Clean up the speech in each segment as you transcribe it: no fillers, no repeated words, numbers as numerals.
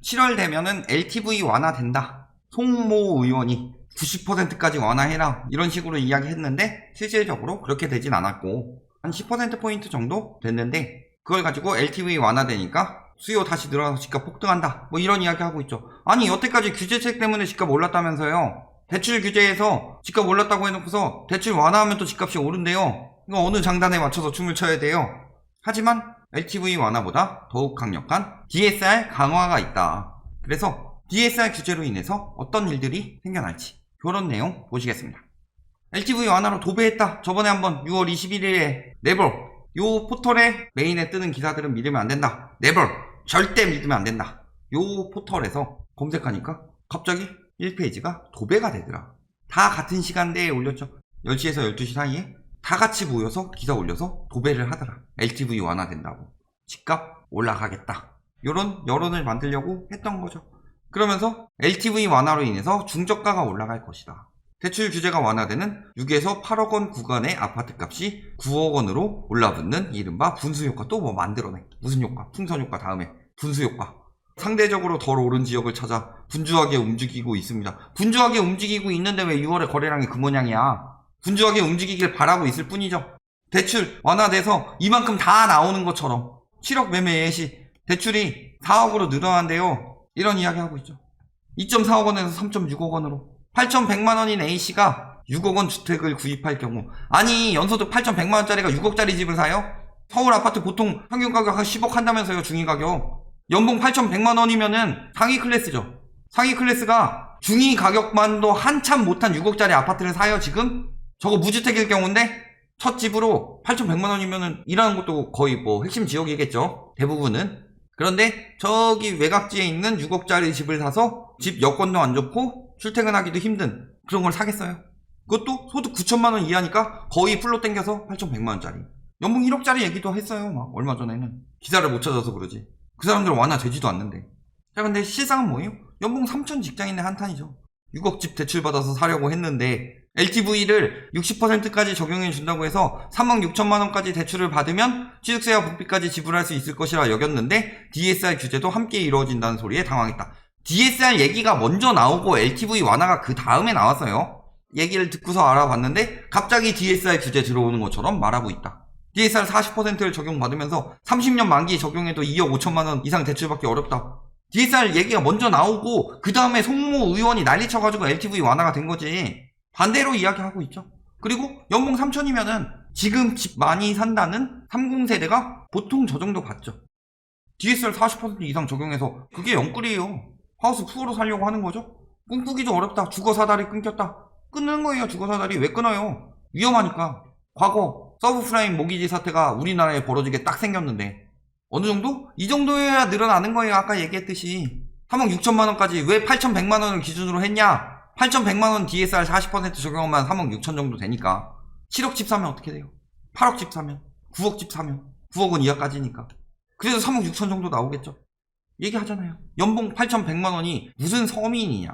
(7월) 되면은 LTV 완화된다. 송모 의원이 90%까지 완화해라 이런 식으로 이야기했는데 실질적으로 그렇게 되진 않았고 한 10%포인트 정도 됐는데 그걸 가지고 LTV 완화되니까 수요 다시 늘어나서 집값 폭등한다 뭐 이런 이야기 하고 있죠. 아니 여태까지 규제책 때문에 집값 올랐다면서요. 대출 규제에서 집값 올랐다고 해놓고서 대출 완화하면 또 집값이 오른대요. 이거 어느 장단에 맞춰서 춤을 춰야 돼요. 하지만 LTV 완화보다 더욱 강력한 DSR 강화가 있다. 그래서 DSR 규제로 인해서 어떤 일들이 생겨날지 그런 내용 보시겠습니다. LTV 완화로 도배했다. 저번에 한번 6월 21일에 네벌 요 포털에 메인에 뜨는 기사들은 믿으면 안 된다. 네벌 절대 믿으면 안 된다. 요 포털에서 검색하니까 갑자기 1페이지가 도배가 되더라. 다 같은 시간대에 올렸죠. 10시에서 12시 사이에 다 같이 모여서 기사 올려서 도배를 하더라. LTV 완화된다고 집값 올라가겠다. 요런 여론을 만들려고 했던 거죠. 그러면서 LTV 완화로 인해서 중저가가 올라갈 것이다. 대출 규제가 완화되는 6에서 8억 원 구간의 아파트 값이 9억 원으로 올라붙는 이른바 분수효과. 또 뭐 만들어내. 무슨 효과? 풍선효과 다음에 분수효과. 상대적으로 덜 오른 지역을 찾아 분주하게 움직이고 있습니다. 분주하게 움직이고 있는데 왜 6월에 거래량이 그 모양이야. 분주하게 움직이길 바라고 있을 뿐이죠. 대출 완화돼서 이만큼 다 나오는 것처럼 7억 매매 예시 대출이 4억으로 늘어난대요. 이런 이야기 하고 있죠. 2.4억 원에서 3.6억 원으로 8,100만 원인 A씨가 6억 원 주택을 구입할 경우, 아니 연소득 8,100만 원짜리가 6억짜리 집을 사요? 서울 아파트 보통 평균 가격 한 10억 한다면서요. 중위 가격 연봉 8,100만 원이면은 상위 클래스죠. 상위 클래스가 중위 가격만도 한참 못한 6억짜리 아파트를 사요. 지금 저거 무주택일 경우인데 첫 집으로 8,100만 원이면은 일하는 것도 거의 뭐 핵심 지역이겠죠. 대부분은. 그런데 저기 외곽지에 있는 6억짜리 집을 사서 집 여건도 안 좋고 출퇴근하기도 힘든 그런 걸 사겠어요? 그것도 소득 9천만 원 이하니까 거의 풀로 땡겨서 8,100만 원짜리. 연봉 1억짜리 얘기도 했어요. 막 얼마 전에는. 기사를 못 찾아서 그러지. 그 사람들은 완화되지도 않는데. 자, 근데 실상은 뭐예요? 연봉 3천 직장인의 한탄이죠. 6억 집 대출 받아서 사려고 했는데 LTV를 60%까지 적용해 준다고 해서 3억 6천만 원까지 대출을 받으면 취득세와 복비까지 지불할 수 있을 것이라 여겼는데 DSR 규제도 함께 이루어진다는 소리에 당황했다. DSR 얘기가 먼저 나오고 LTV 완화가 그 다음에 나왔어요. 얘기를 듣고서 알아봤는데 갑자기 DSR 규제 들어오는 것처럼 말하고 있다. DSR 40%를 적용받으면서 30년 만기 적용해도 2억 5천만 원 이상 대출받기 어렵다. DSR 얘기가 먼저 나오고 그 다음에 송모 의원이 난리쳐가지고 LTV 완화가 된 거지. 반대로 이야기하고 있죠. 그리고 연봉 3천이면은 지금 집 많이 산다는 30세대가 보통 저 정도 받죠. DSR 40% 이상 적용해서 그게 영끌이에요. 하우스 푸어로 살려고 하는 거죠. 꿈꾸기도 어렵다. 주거사다리 끊겼다. 끊는 거예요. 주거사다리. 왜 끊어요? 위험하니까. 과거 서브프라임 모기지 사태가 우리나라에 벌어지게 딱 생겼는데 어느 정도? 이 정도여야 늘어나는 거예요. 아까 얘기했듯이 3억 6천만 원까지 왜 8,100만 원을 기준으로 했냐? 8,100만 원 DSR 40% 적용하면 3억 6천 정도 되니까 7억 집 사면 어떻게 돼요? 8억 집 사면 9억 집 사면 9억 원 이하까지니까 그래서 3억 6천 정도 나오겠죠. 얘기하잖아요. 연봉 8,100만 원이 무슨 서민이냐.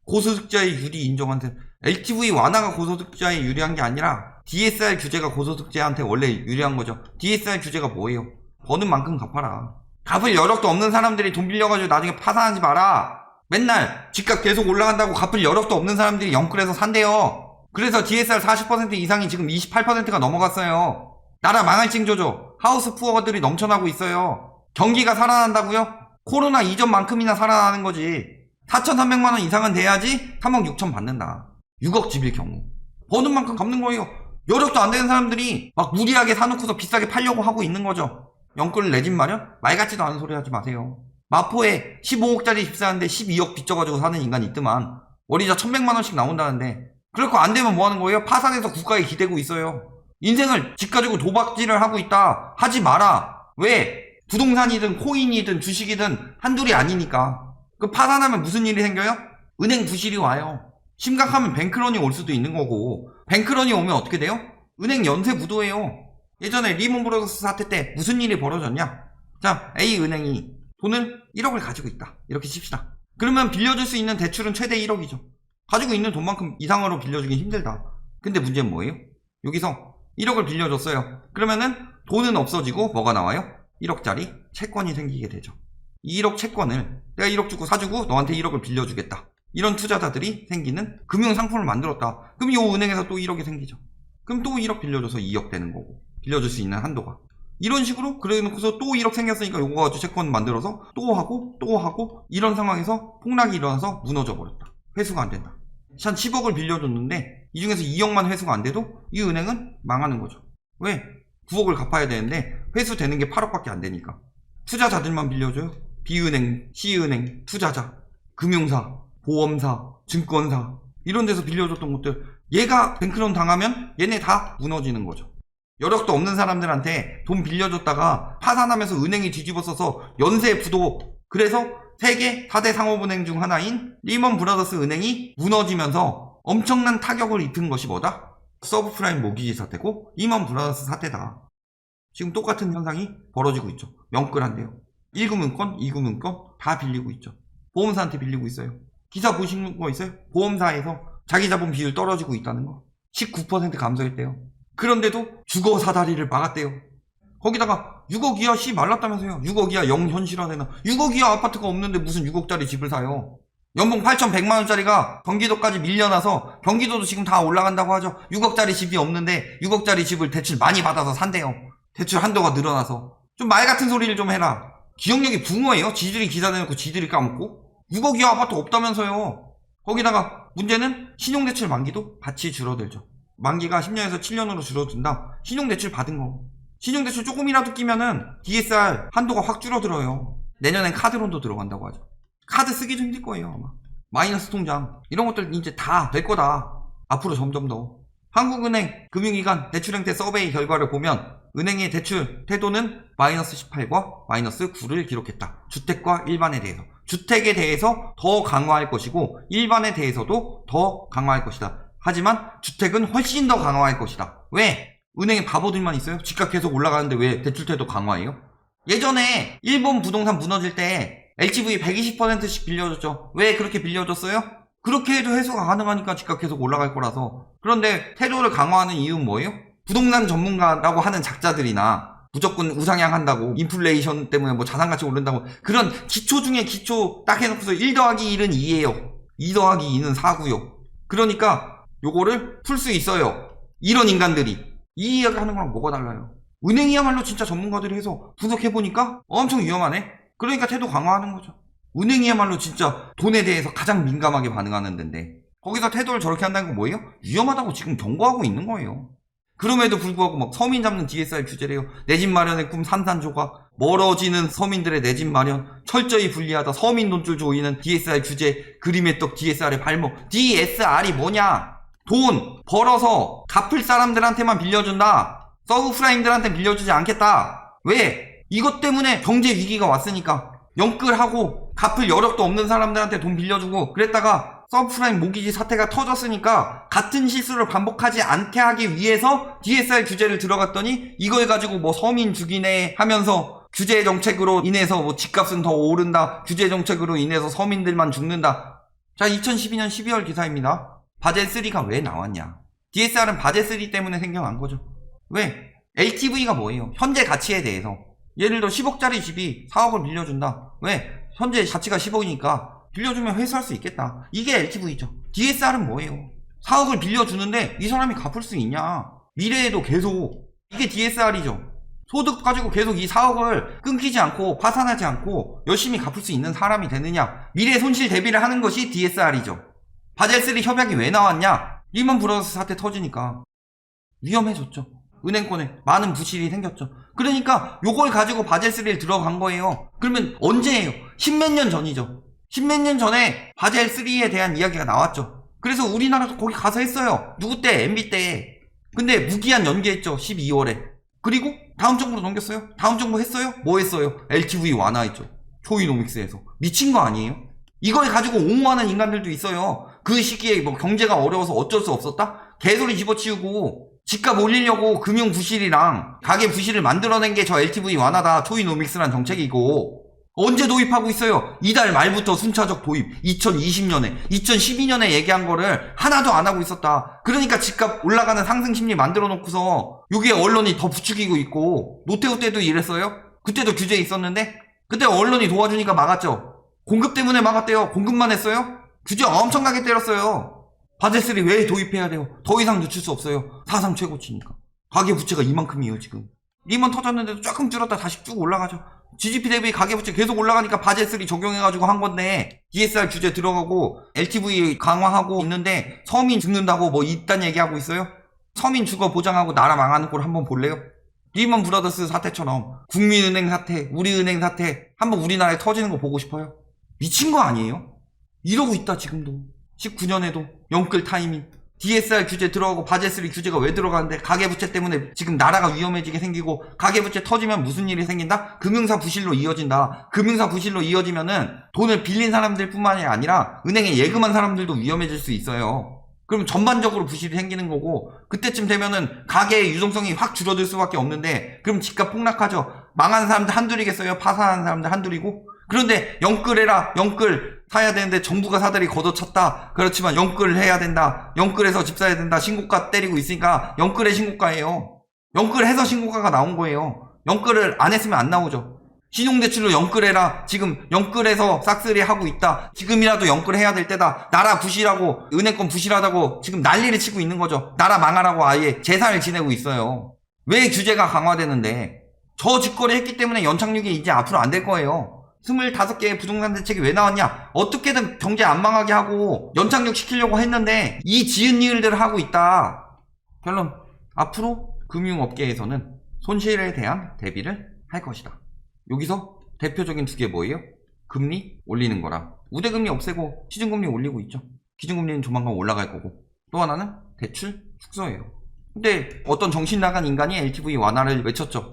고소득자의 유리 인정한테 LTV 완화가 고소득자에 유리한 게 아니라 DSR 규제가 고소득자한테 원래 유리한 거죠. DSR 규제가 뭐예요? 버는 만큼 갚아라. 갚을 여력도 없는 사람들이 돈 빌려가지고 나중에 파산하지 마라. 맨날 집값 계속 올라간다고 갚을 여력도 없는 사람들이 영끌해서 산대요. 그래서 DSR 40% 이상이 지금 28%가 넘어갔어요. 나라 망할 징조죠. 하우스 푸어들이 넘쳐나고 있어요. 경기가 살아난다고요? 코로나 이전만큼이나 살아나는 거지. 4,300만 원 이상은 돼야지 3억 6천 받는다. 6억 집일 경우. 버는 만큼 갚는 거예요. 여력도 안 되는 사람들이 막 무리하게 사놓고서 비싸게 팔려고 하고 있는 거죠. 영끌 내 집 마련? 말 같지도 않은 소리 하지 마세요. 마포에 15억짜리 집 사는데 12억 빚져가지고 사는 인간이 있더만. 월이자 1,100만 원씩 나온다는데 그럴 거 안 되면 뭐 하는 거예요? 파산해서 국가에 기대고 있어요. 인생을 집 가지고 도박질을 하고 있다. 하지 마라. 왜? 부동산이든 코인이든 주식이든 한둘이 아니니까. 그 파산하면 무슨 일이 생겨요? 은행 부실이 와요. 심각하면 뱅크런이 올 수도 있는 거고 뱅크런이 오면 어떻게 돼요? 은행 연쇄 부도예요. 예전에 리먼브라더스 사태 때 무슨 일이 벌어졌냐? 자, A은행이 돈을 1억을 가지고 있다. 이렇게 칩시다. 그러면 빌려줄 수 있는 대출은 최대 1억이죠. 가지고 있는 돈만큼 이상으로 빌려주긴 힘들다. 근데 문제는 뭐예요? 여기서 1억을 빌려줬어요. 그러면은 돈은 없어지고 뭐가 나와요? 1억짜리 채권이 생기게 되죠. 이 1억 채권을 내가 1억 주고 사주고 너한테 1억을 빌려주겠다. 이런 투자자들이 생기는 금융상품을 만들었다. 그럼 이 은행에서 또 1억이 생기죠. 그럼 또 1억 빌려줘서 2억 되는 거고. 빌려줄 수 있는 한도가. 이런 식으로 그래 놓고서 또 1억 생겼으니까 요거 가지고 채권 만들어서 또 하고 이런 상황에서 폭락이 일어나서 무너져 버렸다. 회수가 안 된다. 한 10억을 빌려줬는데 이 중에서 2억만 회수가 안 돼도 이 은행은 망하는 거죠. 왜? 9억을 갚아야 되는데 회수되는 게 8억밖에 안 되니까. 투자자들만 빌려줘요. B은행, C은행, 투자자, 금융사, 보험사, 증권사 이런 데서 빌려줬던 것들 얘가 뱅크런 당하면 얘네 다 무너지는 거죠. 여력도 없는 사람들한테 돈 빌려줬다가 파산하면서 은행이 뒤집어서서 연쇄 부도. 그래서 세계 4대 상업은행 중 하나인 리먼 브라더스 은행이 무너지면서 엄청난 타격을 입힌 것이 뭐다? 서브프라임 모기지 사태고 리먼 브라더스 사태다. 지금 똑같은 현상이 벌어지고 있죠. 명끌한데요. 1금융권, 2금융권 다 빌리고 있죠. 보험사한테 빌리고 있어요. 기사 보신 거 있어요? 보험사에서 자기 자본 비율 떨어지고 있다는 거. 19% 감소했대요. 그런데도 주거 사다리를 막았대요. 거기다가 6억 이하 시 말랐다면서요. 6억 이하 영현실화되나. 6억 이하 아파트가 없는데 무슨 6억짜리 집을 사요. 연봉 8,100만원짜리가 경기도까지 밀려나서 경기도도 지금 다 올라간다고 하죠. 6억짜리 집이 없는데 6억짜리 집을 대출 많이 받아서 산대요. 대출 한도가 늘어나서. 좀 말 같은 소리를 좀 해라. 기억력이 붕어예요. 지들이 기사 내놓고 지들이 까먹고. 6억 이하 아파트 없다면서요. 거기다가 문제는 신용대출 만기도 같이 줄어들죠. 만기가 10년에서 7년으로 줄어든다. 신용대출 받은 거. 신용대출 조금이라도 끼면은 DSR 한도가 확 줄어들어요. 내년엔 카드론도 들어간다고 하죠. 카드 쓰기도 힘들 거예요 아마. 마이너스 통장 이런 것들 이제 다 될 거다. 앞으로 점점 더. 한국은행 금융기관 대출행태 서베이 결과를 보면 은행의 대출 태도는 마이너스 18과 마이너스 9를 기록했다. 주택과 일반에 대해서. 주택에 대해서 더 강화할 것이고 일반에 대해서도 더 강화할 것이다. 하지만 주택은 훨씬 더 강화할 것이다. 왜? 은행에 바보들만 있어요? 집값 계속 올라가는데 왜 대출 태도 강화해요? 예전에 일본 부동산 무너질 때 LTV 120%씩 빌려줬죠. 왜 그렇게 빌려줬어요? 그렇게 해도 회수가 가능하니까 집값 계속 올라갈 거라서. 그런데 태도를 강화하는 이유는 뭐예요? 부동산 전문가라고 하는 작자들이나 무조건 우상향한다고 인플레이션 때문에 뭐 자산가치 오른다고 그런 기초 중에 기초 딱 해놓고서 1 더하기 1은 2예요. 2 더하기 2는 4고요. 그러니까 요거를 풀 수 있어요. 이런 인간들이. 이 이야기 하는 거랑 뭐가 달라요? 은행이야말로 진짜 전문가들이 해서 분석해보니까 엄청 위험하네? 그러니까 태도 강화하는 거죠. 은행이야말로 진짜 돈에 대해서 가장 민감하게 반응하는 데인데 거기서 태도를 저렇게 한다는 건 뭐예요? 위험하다고 지금 경고하고 있는 거예요. 그럼에도 불구하고 막 서민 잡는 DSR 규제래요. 내 집 마련의 꿈 산산조각, 멀어지는 서민들의 내 집 마련, 철저히 불리하다, 서민 돈줄 조이는 DSR 규제, 그림의 떡 DSR의 발목. DSR이 뭐냐? 돈 벌어서 갚을 사람들한테만 빌려준다. 서브프라임들한테 빌려주지 않겠다. 왜? 이것 때문에 경제 위기가 왔으니까. 영끌하고 갚을 여력도 없는 사람들한테 돈 빌려주고 그랬다가 서브프라임 모기지 사태가 터졌으니까 같은 실수를 반복하지 않게 하기 위해서 DSR 규제를 들어갔더니 이걸 가지고 뭐 서민 죽이네 하면서 규제 정책으로 인해서 뭐 집값은 더 오른다. 규제 정책으로 인해서 서민들만 죽는다. 자, 2012년 12월 기사입니다. 바젤3가 왜 나왔냐? DSR은 바젤3 때문에 생겨난 거죠. 왜? LTV가 뭐예요? 현재 가치에 대해서. 예를 들어 10억짜리 집이 4억을 빌려준다. 왜? 현재 가치가 10억이니까 빌려주면 회수할 수 있겠다. 이게 LTV죠. DSR은 뭐예요? 4억을 빌려주는데 이 사람이 갚을 수 있냐? 미래에도 계속. 이게 DSR이죠. 소득 가지고 계속 이 4억을 끊기지 않고 파산하지 않고 열심히 갚을 수 있는 사람이 되느냐? 미래 손실 대비를 하는 것이 DSR이죠. 바젤3 협약이 왜 나왔냐? 리먼 브라더스 사태 터지니까 위험해졌죠. 은행권에 많은 부실이 생겼죠. 그러니까 요걸 가지고 바젤3를 들어간 거예요. 그러면 언제예요? 십몇 년 전이죠. 십몇 년 전에 바젤3에 대한 이야기가 나왔죠. 그래서 우리나라도 거기 가서 했어요. 누구 때? MB 때. 근데 무기한 연기했죠. 12월에. 그리고 다음 정부로 넘겼어요. 다음 정부 했어요? 뭐 했어요? LTV 완화했죠. 초이노믹스에서. 미친 거 아니에요? 이걸 가지고 옹호하는 인간들도 있어요. 그 시기에 뭐 경제가 어려워서 어쩔 수 없었다? 개소리 집어치우고 집값 올리려고 금융 부실이랑 가계 부실을 만들어낸 게 저 LTV 완화다. 초이노믹스란 정책이고 언제 도입하고 있어요? 이달 말부터 순차적 도입. 2020년에 2012년에 얘기한 거를 하나도 안 하고 있었다. 그러니까 집값 올라가는 상승 심리 만들어 놓고서 여기에 언론이 더 부추기고 있고 노태우 때도 이랬어요? 그때도 규제 있었는데 그때 언론이 도와주니까 막았죠. 공급 때문에 막았대요. 공급만 했어요? 규제 엄청나게 때렸어요. 바젤3 왜 도입해야 돼요? 더 이상 늦출 수 없어요. 사상 최고치니까. 가계부채가 이만큼이에요 지금. 리먼 터졌는데도 조금 줄었다 다시 쭉 올라가죠. GDP 대비 가계부채 계속 올라가니까 바젤3 적용해가지고 한 건데 DSR 규제 들어가고 LTV 강화하고 있는데 서민 죽는다고 뭐 이딴 얘기하고 있어요? 서민 주거 보장하고 나라 망하는 꼴 한번 볼래요? 리먼 브라더스 사태처럼 국민은행 사태, 우리은행 사태 한번 우리나라에 터지는 거 보고 싶어요? 미친 거 아니에요? 이러고 있다 지금도. 19년에도 영끌 타이밍. DSR 규제 들어가고 바젤3 규제가 왜 들어가는데 가계부채 때문에 지금 나라가 위험해지게 생기고 가계부채 터지면 무슨 일이 생긴다? 금융사 부실로 이어진다. 금융사 부실로 이어지면은 돈을 빌린 사람들 뿐만이 아니라 은행에 예금한 사람들도 위험해질 수 있어요. 그럼 전반적으로 부실이 생기는 거고 그때쯤 되면은 가계의 유동성이 확 줄어들 수밖에 없는데 그럼 집값 폭락하죠. 망한 사람들 한둘이겠어요? 파산한 사람들 한둘이고? 그런데 영끌해라 영끌 사야 되는데 정부가 사들이 걷어찼다. 그렇지만 영끌 해야 된다. 영끌해서 집 사야 된다. 신고가 때리고 있으니까 영끌의 신고가예요. 영끌해서 신고가가 나온 거예요. 영끌을 안 했으면 안 나오죠. 신용대출로 영끌해라. 지금 영끌해서 싹쓸이 하고 있다. 지금이라도 영끌해야 될 때다. 나라 부실하고 은행권 부실하다고 지금 난리를 치고 있는 거죠. 나라 망하라고 아예 재산을 지내고 있어요. 왜 규제가 강화되는데 저 직거래 했기 때문에 연착륙이 이제 앞으로 안 될 거예요. 25개의 부동산 대책이 왜 나왔냐? 어떻게든 경제 안 망하게 하고 연착륙 시키려고 했는데 이 지은 일들을 하고 있다. 결론, 앞으로 금융업계에서는 손실에 대한 대비를 할 것이다. 여기서 대표적인 두 개 뭐예요? 금리 올리는 거랑 우대금리 없애고 시중금리 올리고 있죠. 기준금리는 조만간 올라갈 거고 또 하나는 대출 축소예요. 근데 어떤 정신 나간 인간이 LTV 완화를 외쳤죠.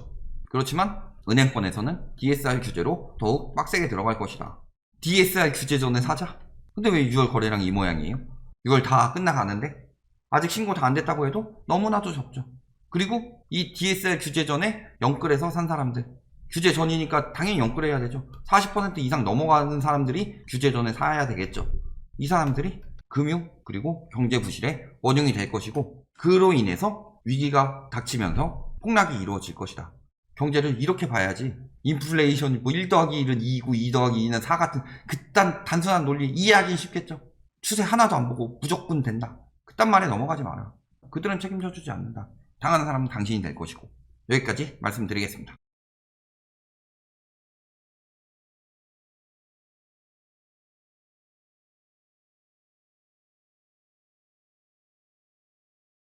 그렇지만 은행권에서는 DSR 규제로 더욱 빡세게 들어갈 것이다. DSR 규제 전에 사자? 근데 왜 6월 거래량 이 모양이에요? 6월 다 끝나가는데? 아직 신고 다 안 됐다고 해도 너무나도 적죠. 그리고 이 DSR 규제 전에 영끌해서 산 사람들. 규제 전이니까 당연히 영끌해야 되죠. 40% 이상 넘어가는 사람들이 규제 전에 사야 되겠죠. 이 사람들이 금융 그리고 경제 부실의 원흉이 될 것이고 그로 인해서 위기가 닥치면서 폭락이 이루어질 것이다. 경제를 이렇게 봐야지 인플레이션이 뭐 1 더하기 1은 2이고 2 더하기 2는 4 같은 그딴 단순한 논리 이해하기는 쉽겠죠. 추세 하나도 안 보고 무조건 된다. 그딴 말에 넘어가지 마라. 그들은 책임져 주지 않는다. 당하는 사람은 당신이 될 것이고. 여기까지 말씀드리겠습니다.